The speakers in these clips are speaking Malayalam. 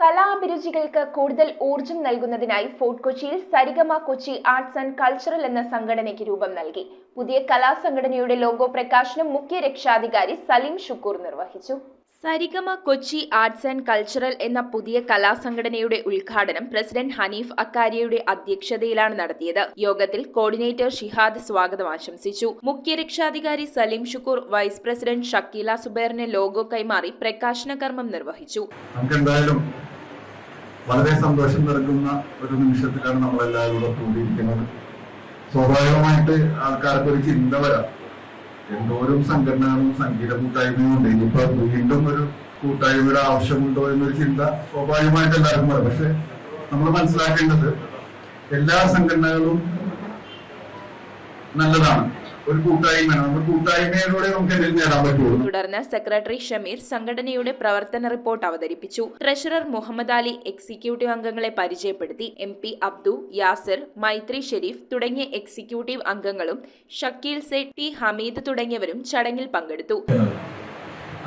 കലാഭിരുചികൾക്ക് കൂടുതൽ ഊർജം നൽകുന്നതിനായി ഫോർട്ട് കൊച്ചിയിൽ സരിഗമ കൊച്ചി ആർട്സ് ആൻഡ് കൾച്ചറൽ എന്ന സംഘടനയ്ക്ക് രൂപം നൽകി. പുതിയ കലാസംഘടനയുടെ ലോഗോ പ്രകാശനം മുഖ്യ രക്ഷാധികാരി സലീം ഷുക്കൂർ നിർവഹിച്ചു. സരിഗമ കൊച്ചി ആർട്സ് ആൻഡ് കൾച്ചറൽ എന്ന പുതിയ കലാസംഘടനയുടെ ഉദ്ഘാടനം പ്രസിഡന്റ് ഹനീഫ് അക്കാരിയുടെ അധ്യക്ഷതയിലാണ് നടത്തിയത്. യോഗത്തിൽ കോർഡിനേറ്റർ ഷിഹാദ് സ്വാഗതം ആശംസിച്ചു. മുഖ്യ രക്ഷാധികാരി സലീം ഷുക്കൂർ വൈസ് പ്രസിഡന്റ് ഷക്കീല സുബൈറിന് ലോഗോ കൈമാറി പ്രകാശന കർമ്മം നിർവഹിച്ചു. വളരെ സന്തോഷം നൽകുന്ന ഒരു നിമിഷത്തിലാണ് നമ്മളെല്ലാവരും കൂടിയിരിക്കുന്നത്. സ്വാഭാവികമായിട്ട് ആൾക്കാർക്ക് ഒരു ചിന്ത വരാം, എന്തോരം സംഘടനകളും സംഗീത കൂട്ടായ്മയും ഉണ്ട്, ഇനിയിപ്പോ വീണ്ടും ഒരു കൂട്ടായ്മയുടെ ആവശ്യമുണ്ടോ എന്നൊരു ചിന്ത സ്വാഭാവികമായിട്ട് എല്ലാവർക്കും വരാം. പക്ഷെ നമ്മൾ മനസ്സിലാക്കേണ്ടത് എല്ലാ സംഘടനകളും നല്ലതാണ്. ഒരു കൂട്ടായ്മയാണ്, നമ്മൾ കൂട്ടായ്മയിലൂടെ നമുക്ക് എന്തെങ്കിലും നേടാൻ പറ്റുള്ളൂ. തുടർന്ന് സെക്രട്ടറി ഷമീർ സംഘടനയുടെ പ്രവർത്തന റിപ്പോർട്ട് അവതരിപ്പിച്ചു. ട്രഷറർ മുഹമ്മദ് അലി എക്സിക്യൂട്ടീവ് അംഗങ്ങളെ പരിചയപ്പെടുത്തി. MP അബ്ദു, യാസിർ, മൈത്രി ഷെരീഫ് തുടങ്ങിയ എക്സിക്യൂട്ടീവ് അംഗങ്ങളും ഷക്കീൽ സേഠ്, T ഹമീദ് തുടങ്ങിയവരും ചടങ്ങിൽ പങ്കെടുത്തു.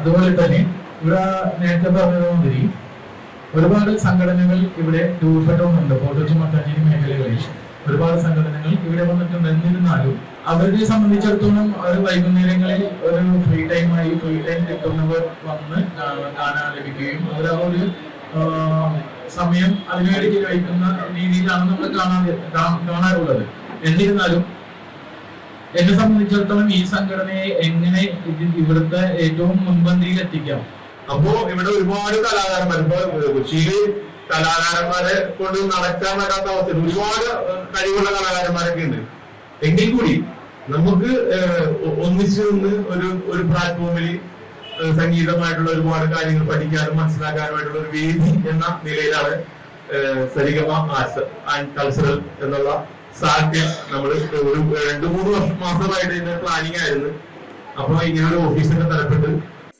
അതുപോലെ തന്നെ ഇവിടെ നേരത്തെ പറഞ്ഞതുമാതിരി ഒരുപാട് സംഘടനകൾ ഇവിടെ രൂപപ്പെട്ടുന്നുണ്ട്. ഫോർട്ട് മട്ടാഞ്ചേരി മേഖലകളിൽ ഒരുപാട് സംഘടനകൾ ഇവിടെ വന്നിട്ടുണ്ട്. എന്നിരുന്നാലും അവരെ സംബന്ധിച്ചിടത്തോളം ഒരു വൈകുന്നേരങ്ങളിൽ ഒരു ഫ്രീ ടൈം കിട്ടുന്നവർ വന്ന് കാണാൻ ലഭിക്കുകയും അവരാ ഒരു സമയം അതിനുവേണ്ടി ചിലവഴിക്കുന്ന രീതിയിലാണ് നമ്മൾ കാണാറുള്ളത്. എന്നിരുന്നാലും എന്നെ സംബന്ധിച്ചിടത്തോളം ഈ സംഘടനയെ എങ്ങനെ ഇവിടുത്തെ ഏറ്റവും മുൻപന്തിയിൽ എത്തിക്കാം. അപ്പോ ഇവിടെ ഒരുപാട് കലാകാരന്മാർ, ഇപ്പൊ കൊച്ചിയില് കലാകാരന്മാരെ കൊണ്ട് നടക്കാൻ പറ്റാത്ത അവസ്ഥയിൽ ഒരുപാട് കഴിവുള്ള കലാകാരന്മാരൊക്കെ ഉണ്ട്. എങ്കിൽ കൂടി നമുക്ക് ഒന്നിച്ചു നിന്ന് ഒരു പ്ലാറ്റ്ഫോമിൽ സംഗീതമായിട്ടുള്ള ഒരുപാട് കാര്യങ്ങൾ പഠിക്കാനും മനസ്സിലാക്കാനുമായിട്ടുള്ള ഒരു വേദി എന്ന നിലയിലാണ് സരിഗമ ആർട്സ് ആൻഡ് കൾച്ചറൽ എന്നുള്ള സാധ്യത നമ്മൾ ഒരു 2-3 മാസമായിട്ട് ഇതിന്റെ പ്ലാനിങ് ആയിരുന്നു. അപ്പൊ ഇങ്ങനെ ഒരു ഓഫീസിന്റെ തലപ്പെട്ട്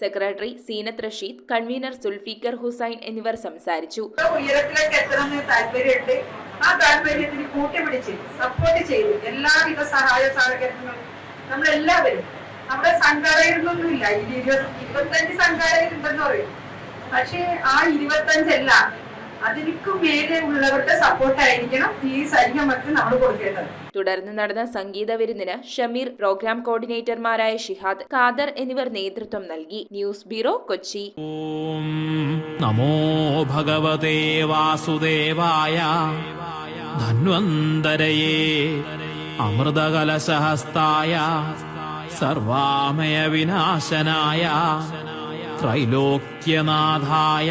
സെക്രട്ടറി സീനത്ത് റഷീദ്, കൺവീനർ സുൽഫിക്കർ ഹുസൈൻ എന്നിവർ സംസാരിച്ചു. ഉയരത്തിലേക്ക് എത്തണമെന്ന് താല്പര്യമുണ്ട്. ആ താല്പര്യത്തിന് കൂട്ടിപ്പിടിച്ച് സപ്പോർട്ട് ചെയ്ത് എല്ലാവിധ സഹായ സഹകരണങ്ങളും നമ്മളെല്ലാവരും നമ്മുടെ സംഘടനയൊന്നുമില്ല. 25 സംഘടനയുണ്ടെന്ന് പറയും. പക്ഷെ ആ 25 അല്ല, അതിനും മേലെ ഉള്ളവരുടെ സപ്പോർട്ടായിരിക്കണം ഈ സരിഗമക്ക് നമ്മൾ കൊടുക്കേണ്ടത്. തുടർന്ന് നടന്ന സംഗീത വിരുന്നിന് ഷമീർ, പ്രോഗ്രാം കോർഡിനേറ്റർമാരായ ഷിഹാദ്, ഖാദർ എന്നിവർ നേതൃത്വം നൽകി. News bureau, Kochi. ഓം നമോ ഭഗവതേ വാസുദേവായ ധന്വന്തരയേ അമൃതകലശഹസ്തായ സർവാമയ വിനാശനായ ത്രൈലോക്യനാഥായ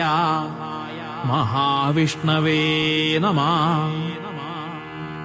മഹാവിഷ്ണവേ നമഃ.